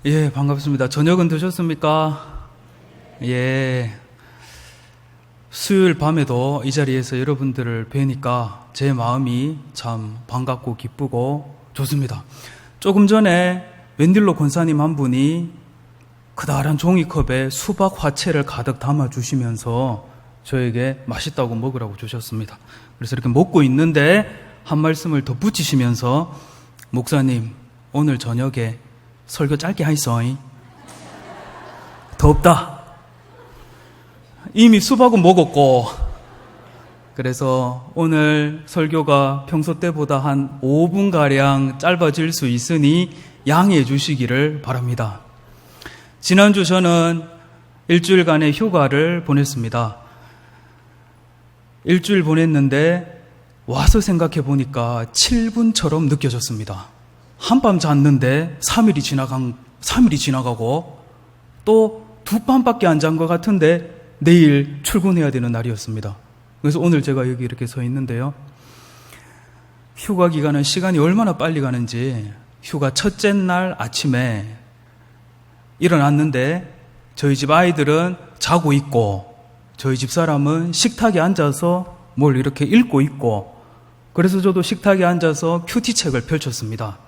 예, 반갑습니다. 저녁은 드셨습니까? 예. 수요일 밤에도 이 자리에서 여러분들을 뵈니까 제 마음이 참 반갑고 기쁘고 좋습니다. 조금 전에 웬딜로 권사님 한 분이 크다란 종이컵에 수박 화채를 가득 담아주시면서 저에게 맛있다고 먹으라고 주셨습니다. 그래서 이렇게 먹고 있는데 한 말씀을 덧붙이시면서 목사님, 오늘 저녁에 설교 짧게 하이소잉. 덥다. 이미 수박은 먹었고, 그래서 오늘 설교가 평소 때보다 한 5분가량 짧아질 수 있으니 양해해 주시기를 바랍니다. 지난주 저는 일주일간의 휴가를 보냈습니다. 일주일 보냈는데 와서 생각해 보니까 7분처럼 느껴졌습니다. 한밤 잤는데 3일이 지나가고 또 두 밤밖에 안 잔 것 같은데 내일 출근해야 되는 날이었습니다. 그래서 오늘 제가 여기 이렇게 서 있는데요. 휴가 기간은 시간이 얼마나 빨리 가는지 휴가 첫째 날 아침에 일어났는데 저희 집 아이들은 자고 있고 저희 집 사람은 식탁에 앉아서 뭘 이렇게 읽고 있고 그래서 저도 식탁에 앉아서 큐티책을 펼쳤습니다.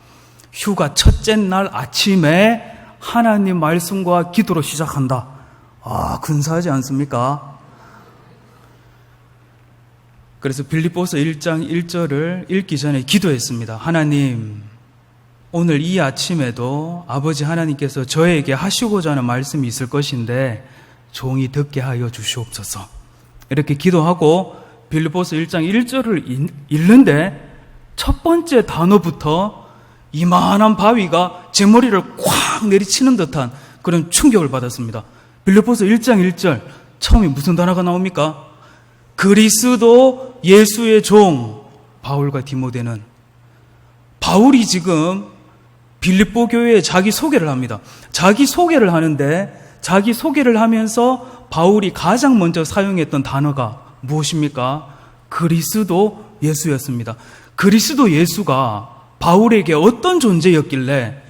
휴가 첫째 날 아침에 하나님 말씀과 기도로 시작한다. 아, 근사하지 않습니까? 그래서 빌립보서 1장 1절을 읽기 전에 기도했습니다. 하나님, 오늘 이 아침에도 아버지 하나님께서 저에게 하시고자 하는 말씀이 있을 것인데 종이 듣게 하여 주시옵소서. 이렇게 기도하고 빌립보서 1장 1절을 읽는데 첫 번째 단어부터 이만한 바위가 제 머리를 콱 내리치는 듯한 그런 충격을 받았습니다. 빌립보서 1장 1절 처음에 무슨 단어가 나옵니까? 그리스도 예수의 종 바울과 디모데는. 바울이 지금 빌립보 교회에 자기 소개를 합니다. 자기 소개를 하는데 자기 소개를 하면서 바울이 가장 먼저 사용했던 단어가 무엇입니까? 그리스도 예수였습니다. 그리스도 예수가 바울에게 어떤 존재였길래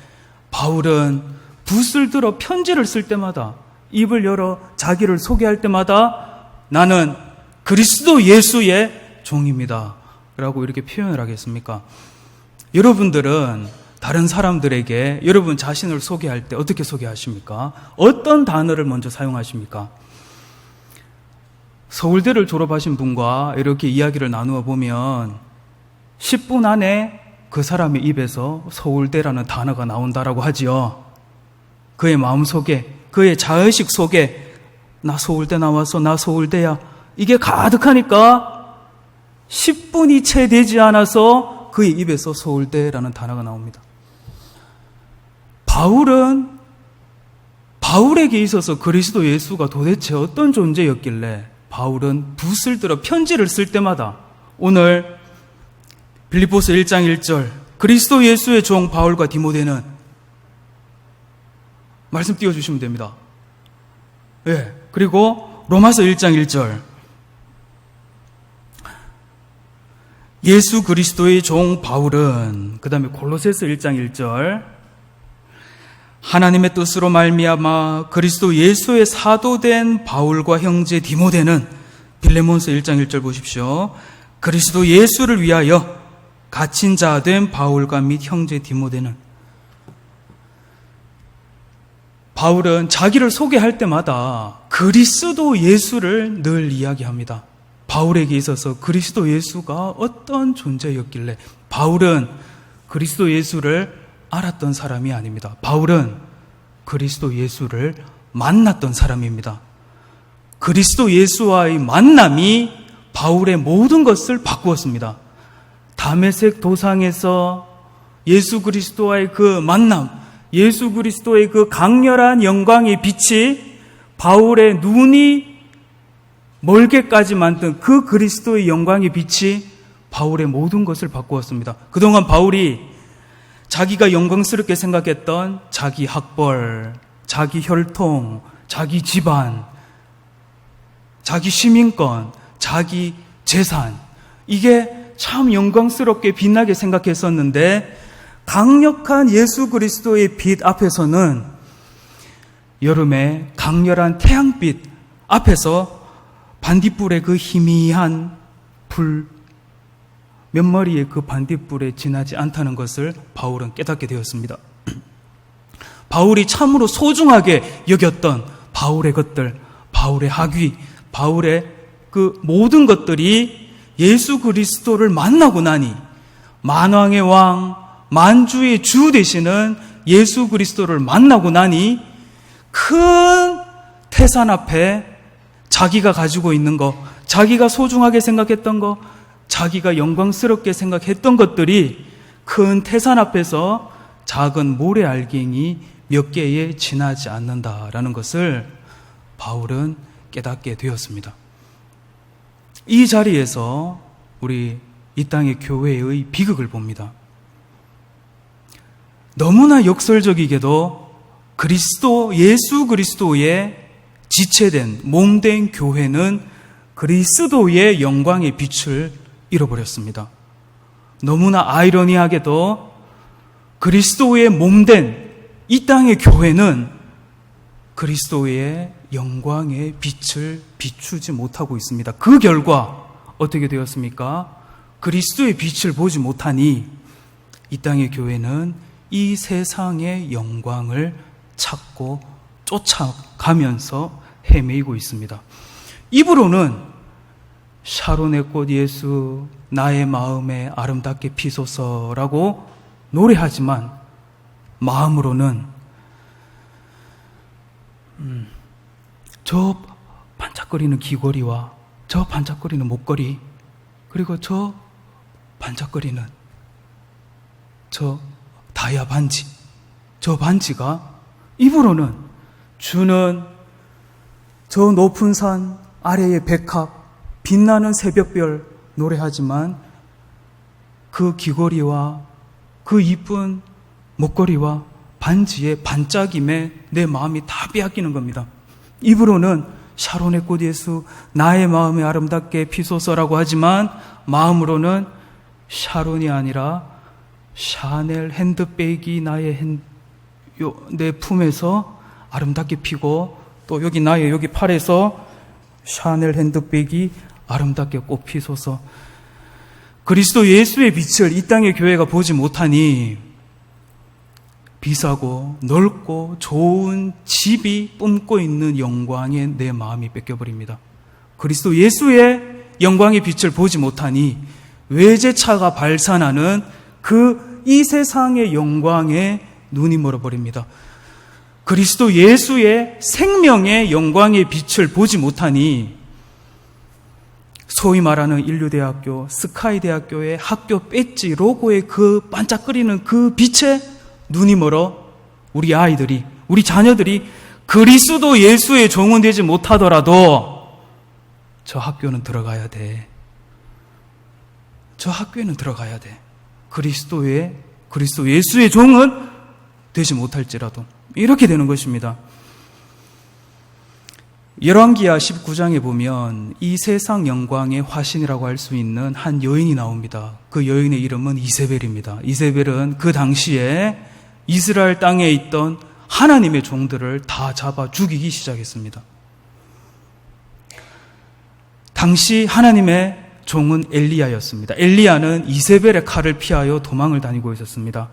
바울은 붓을 들어 편지를 쓸 때마다 입을 열어 자기를 소개할 때마다 나는 그리스도 예수의 종입니다 라고 이렇게 표현을 하겠습니까? 여러분들은 다른 사람들에게 여러분 자신을 소개할 때 어떻게 소개하십니까? 어떤 단어를 먼저 사용하십니까? 서울대를 졸업하신 분과 이렇게 이야기를 나누어 보면 10분 안에 그 사람의 입에서 서울대라는 단어가 나온다라고 하지요. 그의 마음속에, 그의 자의식 속에 나 서울대 나와서 나 서울대야 이게 가득하니까 10분이 채 되지 않아서 그의 입에서 서울대라는 단어가 나옵니다. 바울에게 있어서 그리스도 예수가 도대체 어떤 존재였길래 바울은 붓을 들어 편지를 쓸 때마다 오늘 빌립보서 1장 1절 그리스도 예수의 종 바울과 디모데는 말씀 띄워주시면 됩니다. 예. 그리고 로마서 1장 1절 예수 그리스도의 종 바울은 그 다음에 골로새서 1장 1절 하나님의 뜻으로 말미암아 그리스도 예수의 사도된 바울과 형제 디모데는 빌레몬서 1장 1절 보십시오. 그리스도 예수를 위하여 갇힌 자 된 바울과 및 형제 디모데는 바울은 자기를 소개할 때마다 그리스도 예수를 늘 이야기합니다. 바울에게 있어서 그리스도 예수가 어떤 존재였길래 바울은 그리스도 예수를 알았던 사람이 아닙니다. 바울은 그리스도 예수를 만났던 사람입니다. 그리스도 예수와의 만남이 바울의 모든 것을 바꾸었습니다. 다메섹 도상에서 예수 그리스도와의 그 만남, 예수 그리스도의 그 강렬한 영광의 빛이 바울의 눈이 멀게까지 만든 그 그리스도의 영광의 빛이 바울의 모든 것을 바꾸었습니다. 그동안 바울이 자기가 영광스럽게 생각했던 자기 학벌, 자기 혈통, 자기 집안, 자기 시민권, 자기 재산, 이게 참 영광스럽게 빛나게 생각했었는데 강력한 예수 그리스도의 빛 앞에서는 여름에 강렬한 태양빛 앞에서 반딧불의 그 희미한 불, 몇 마리의 그 반딧불에 지나지 않다는 것을 바울은 깨닫게 되었습니다. 바울이 참으로 소중하게 여겼던 바울의 것들, 바울의 학위, 바울의 그 모든 것들이 예수 그리스도를 만나고 나니 만왕의 왕, 만주의 주 되시는 예수 그리스도를 만나고 나니 큰 태산 앞에 자기가 가지고 있는 것, 자기가 소중하게 생각했던 것, 자기가 영광스럽게 생각했던 것들이 큰 태산 앞에서 작은 모래알갱이 몇 개에 지나지 않는다라는 것을 바울은 깨닫게 되었습니다. 이 자리에서 우리 이 땅의 교회의 비극을 봅니다. 너무나 역설적이게도 예수 그리스도의 지체된 몸된 교회는 그리스도의 영광의 빛을 잃어버렸습니다. 너무나 아이러니하게도 그리스도의 몸된 이 땅의 교회는 그리스도의 영광의 빛을 비추지 못하고 있습니다. 그 결과 어떻게 되었습니까? 그리스도의 빛을 보지 못하니 이 땅의 교회는 이 세상의 영광을 찾고 쫓아가면서 헤매이고 있습니다. 입으로는 샤론의 꽃 예수 나의 마음에 아름답게 피소서라고 노래하지만 마음으로는 저 반짝거리는 귀걸이와 저 반짝거리는 목걸이 그리고 저 반짝거리는 저 다이아 반지, 저 반지가 입으로는 주는 저 높은 산 아래의 백합, 빛나는 새벽별 노래하지만 그 귀걸이와 그 이쁜 목걸이와 반지의 반짝임에 내 마음이 다 빼앗기는 겁니다. 입으로는 샤론의 꽃 예수 나의 마음에 아름답게 피소서라고 하지만 마음으로는 샤론이 아니라 샤넬 핸드백이 내 품에서 아름답게 피고 또 여기 나의 여기 팔에서 샤넬 핸드백이 아름답게 꽃 피소서. 그리스도 예수의 빛을 이 땅의 교회가 보지 못하니 비싸고 넓고 좋은 집이 뿜고 있는 영광에 내 마음이 뺏겨버립니다. 그리스도 예수의 영광의 빛을 보지 못하니 외제차가 발산하는 이 세상의 영광에 눈이 멀어버립니다. 그리스도 예수의 생명의 영광의 빛을 보지 못하니 소위 말하는 인류대학교, 스카이대학교의 학교 배지 로고의 그 반짝거리는 그 빛에 눈이 멀어 우리 아이들이, 우리 자녀들이 그리스도 예수의 종은 되지 못하더라도 저 학교는 들어가야 돼. 저 학교에는 들어가야 돼. 그리스도 예수의 종은 되지 못할지라도 이렇게 되는 것입니다. 열왕기하 19장에 보면 이 세상 영광의 화신이라고 할 수 있는 한 여인이 나옵니다. 그 여인의 이름은 이세벨입니다. 이세벨은 그 당시에 이스라엘 땅에 있던 하나님의 종들을 다 잡아 죽이기 시작했습니다. 당시 하나님의 종은 엘리야였습니다. 엘리야는 이세벨의 칼을 피하여 도망을 다니고 있었습니다.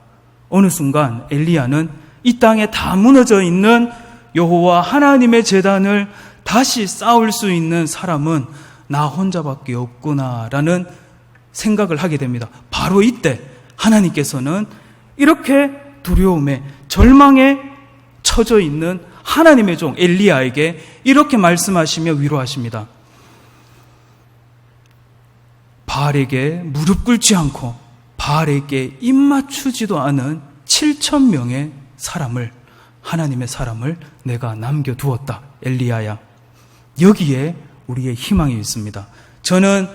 어느 순간 엘리야는 이 땅에 다 무너져 있는 여호와 하나님의 제단을 다시 쌓을 수 있는 사람은 나 혼자밖에 없구나라는 생각을 하게 됩니다. 바로 이때 하나님께서는 이렇게 두려움에 절망에 처져 있는 하나님의 종 엘리야에게 이렇게 말씀하시며 위로하십니다. 바알에게 무릎 꿇지 않고 바알에게 입 맞추지도 않은 7,000명의 사람을, 하나님의 사람을 내가 남겨두었다. 엘리야야, 여기에 우리의 희망이 있습니다. 저는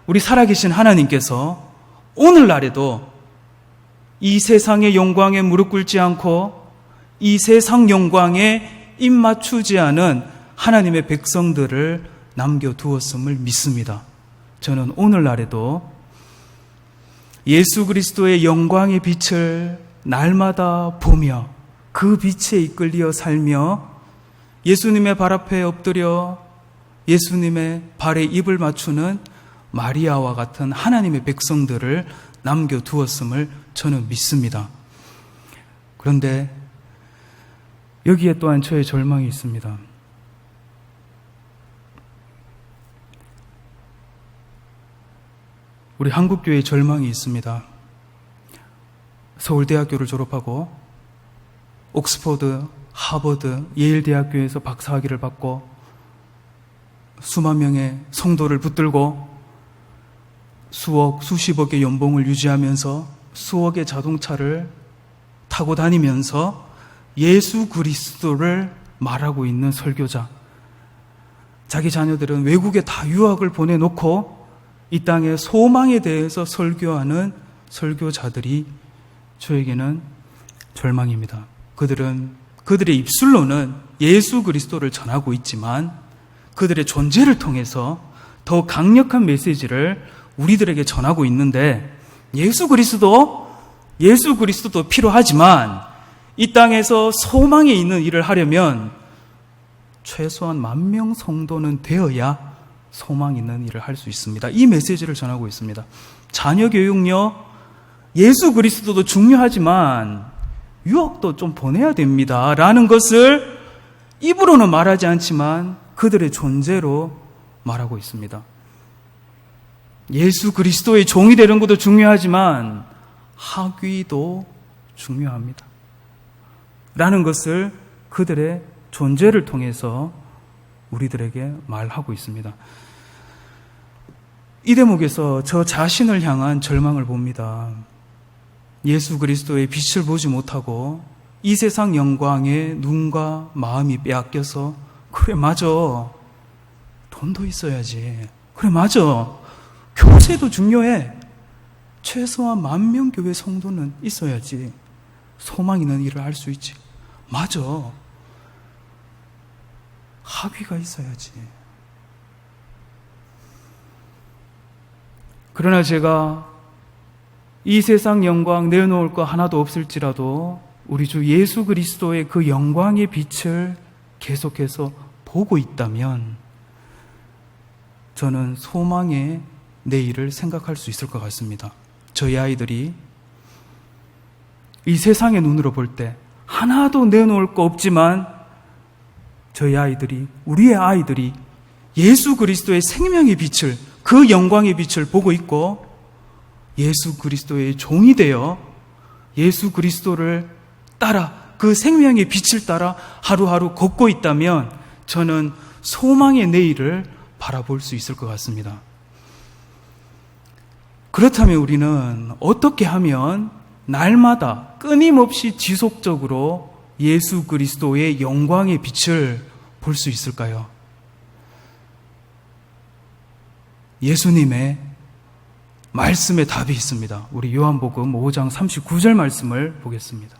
우리 살아계신 하나님께서 오늘날에도 이 세상의 영광에 무릎 꿇지 않고 이 세상 영광에 입 맞추지 않은 하나님의 백성들을 남겨두었음을 믿습니다. 저는 오늘날에도 예수 그리스도의 영광의 빛을 날마다 보며 그 빛에 이끌려 살며 예수님의 발 앞에 엎드려 예수님의 발에 입을 맞추는 마리아와 같은 하나님의 백성들을 남겨두었음을 저는 믿습니다. 그런데 여기에 또한 저의 절망이 있습니다. 우리 한국교회의 절망이 있습니다. 서울대학교를 졸업하고 옥스퍼드, 하버드, 예일대학교에서 박사학위를 받고 수만 명의 성도를 붙들고 수억, 수십억의 연봉을 유지하면서 수억의 자동차를 타고 다니면서 예수 그리스도를 말하고 있는 설교자. 자기 자녀들은 외국에 다 유학을 보내놓고 이 땅의 소망에 대해서 설교하는 설교자들이 저에게는 절망입니다. 그들의 입술로는 예수 그리스도를 전하고 있지만 그들의 존재를 통해서 더 강력한 메시지를 우리들에게 전하고 있는데 예수 그리스도도 필요하지만 이 땅에서 소망에 있는 일을 하려면 최소한 10,000명 성도는 되어야 소망 있는 일을 할 수 있습니다. 이 메시지를 전하고 있습니다. 자녀 교육요, 예수 그리스도도 중요하지만 유학도 좀 보내야 됩니다. 라는 것을 입으로는 말하지 않지만 그들의 존재로 말하고 있습니다. 예수 그리스도의 종이 되는 것도 중요하지만 학위도 중요합니다. 라는 것을 그들의 존재를 통해서 우리들에게 말하고 있습니다. 이 대목에서 저 자신을 향한 절망을 봅니다. 예수 그리스도의 빛을 보지 못하고 이 세상 영광에 눈과 마음이 빼앗겨서 그래 맞아, 돈도 있어야지, 그래 맞아, 교세도 중요해, 최소한 10,000명 교회 성도는 있어야지 소망 있는 일을 할 수 있지, 맞아, 학위가 있어야지. 그러나 제가 이 세상 영광 내놓을 거 하나도 없을지라도 우리 주 예수 그리스도의 그 영광의 빛을 계속해서 보고 있다면 저는 소망의 내일을 생각할 수 있을 것 같습니다. 저희 아이들이 이 세상의 눈으로 볼 때 하나도 내놓을 거 없지만 저희 아이들이, 우리의 아이들이 예수 그리스도의 생명의 빛을, 그 영광의 빛을 보고 있고 예수 그리스도의 종이 되어 예수 그리스도를 따라, 그 생명의 빛을 따라 하루하루 걷고 있다면 저는 소망의 내일을 바라볼 수 있을 것 같습니다. 그렇다면 우리는 어떻게 하면 날마다 끊임없이 지속적으로 예수 그리스도의 영광의 빛을 볼 수 있을까요? 예수님의 말씀에 답이 있습니다. 우리 요한복음 5장 39절 말씀을 보겠습니다.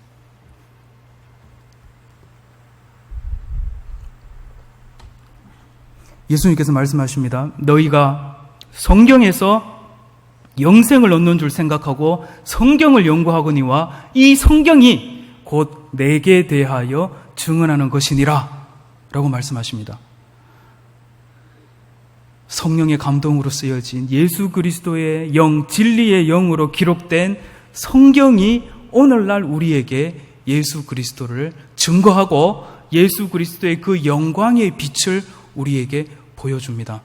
예수님께서 말씀하십니다. 너희가 성경에서 영생을 얻는 줄 생각하고 성경을 연구하거니와 이 성경이 곧 내게 대하여 증언하는 것이니라 라고 말씀하십니다. 성령의 감동으로 쓰여진 예수 그리스도의 영, 진리의 영으로 기록된 성경이 오늘날 우리에게 예수 그리스도를 증거하고 예수 그리스도의 그 영광의 빛을 우리에게 보여줍니다.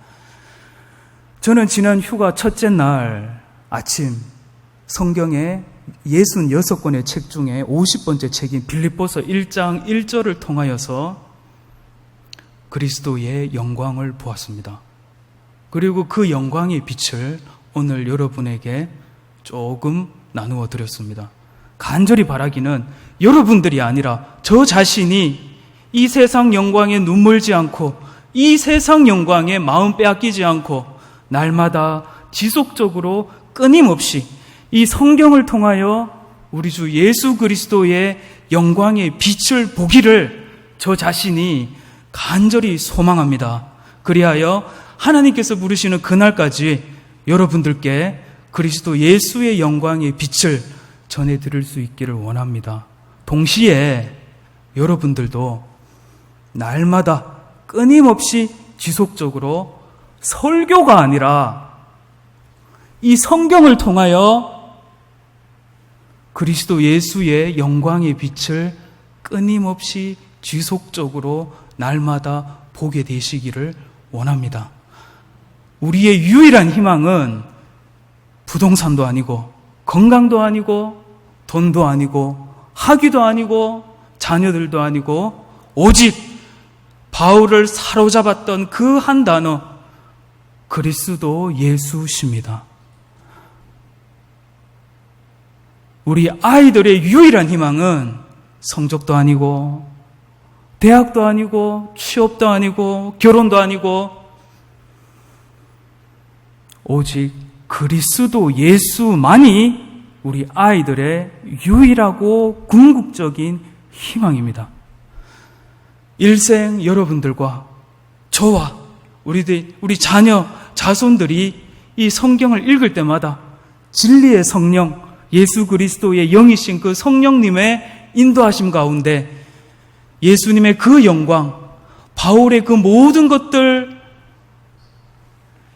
저는 지난 휴가 첫째 날 아침 성경의 66권의 책 중에 50번째 책인 빌립보서 1장 1절을 통하여서 그리스도의 영광을 보았습니다. 그리고 그 영광의 빛을 오늘 여러분에게 조금 나누어 드렸습니다. 간절히 바라기는 여러분들이 아니라 저 자신이 이 세상 영광에 눈물지 않고 이 세상 영광에 마음 빼앗기지 않고 날마다 지속적으로 끊임없이 이 성경을 통하여 우리 주 예수 그리스도의 영광의 빛을 보기를 저 자신이 간절히 소망합니다. 그리하여 하나님께서 부르시는 그날까지 여러분들께 그리스도 예수의 영광의 빛을 전해드릴 수 있기를 원합니다. 동시에 여러분들도 날마다 끊임없이 지속적으로 설교가 아니라 이 성경을 통하여 그리스도 예수의 영광의 빛을 끊임없이 지속적으로 날마다 보게 되시기를 원합니다. 우리의 유일한 희망은 부동산도 아니고 건강도 아니고 돈도 아니고 학위도 아니고 자녀들도 아니고 오직 바울을 사로잡았던 그 한 단어, 그리스도 예수십니다. 우리 아이들의 유일한 희망은 성적도 아니고 대학도 아니고 취업도 아니고 결혼도 아니고 오직 그리스도 예수만이 우리 아이들의 유일하고 궁극적인 희망입니다. 일생 여러분들과 저와 우리 자녀, 자손들이 이 성경을 읽을 때마다 진리의 성령, 예수 그리스도의 영이신 그 성령님의 인도하심 가운데 예수님의 그 영광, 바울의 그 모든 것들,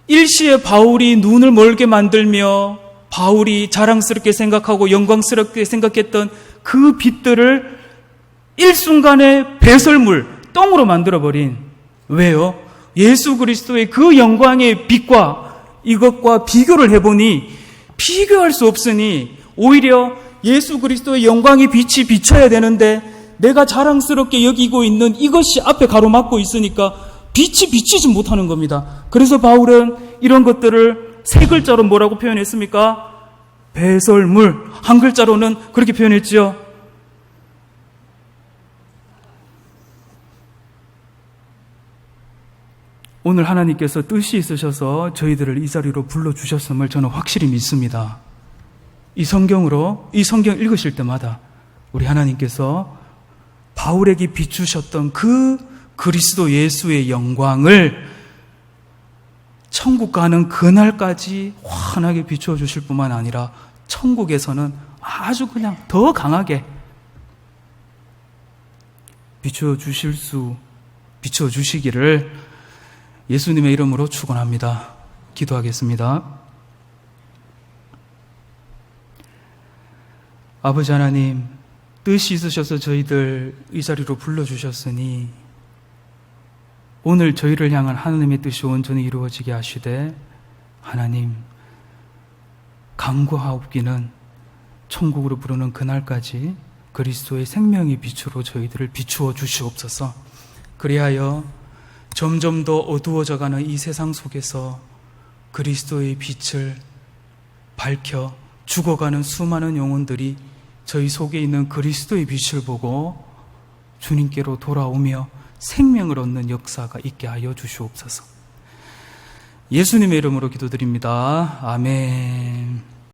일시에 바울이 눈을 멀게 만들며 바울이 자랑스럽게 생각하고 영광스럽게 생각했던 그 빛들을 일순간에 배설물, 똥으로 만들어버린, 왜요? 예수 그리스도의 그 영광의 빛과 이것과 비교를 해보니 비교할 수 없으니 오히려 예수 그리스도의 영광의 빛이 비춰야 되는데 내가 자랑스럽게 여기고 있는 이것이 앞에 가로막고 있으니까 빛이 비치지 못하는 겁니다. 그래서 바울은 이런 것들을 세 글자로 뭐라고 표현했습니까? 배설물. 한 글자로는 그렇게 표현했지요. 오늘 하나님께서 뜻이 있으셔서 저희들을 이 자리로 불러주셨음을 저는 확실히 믿습니다. 이 성경 읽으실 때마다 우리 하나님께서 바울에게 비추셨던 그 그리스도 예수의 영광을 천국 가는 그날까지 환하게 비춰주실 뿐만 아니라 천국에서는 아주 그냥 더 강하게 비춰주시기를 예수님의 이름으로 축원합니다. 기도하겠습니다. 아버지 하나님, 뜻이 있으셔서 저희들 이 자리로 불러주셨으니 오늘 저희를 향한 하나님의 뜻이 온전히 이루어지게 하시되 하나님, 간구하옵기는 천국으로 부르는 그날까지 그리스도의 생명의 빛으로 저희들을 비추어 주시옵소서. 그리하여 점점 더 어두워져가는 이 세상 속에서 그리스도의 빛을 밝혀 죽어가는 수많은 영혼들이 저희 속에 있는 그리스도의 빛을 보고 주님께로 돌아오며 생명을 얻는 역사가 있게 하여 주시옵소서. 예수님의 이름으로 기도드립니다. 아멘.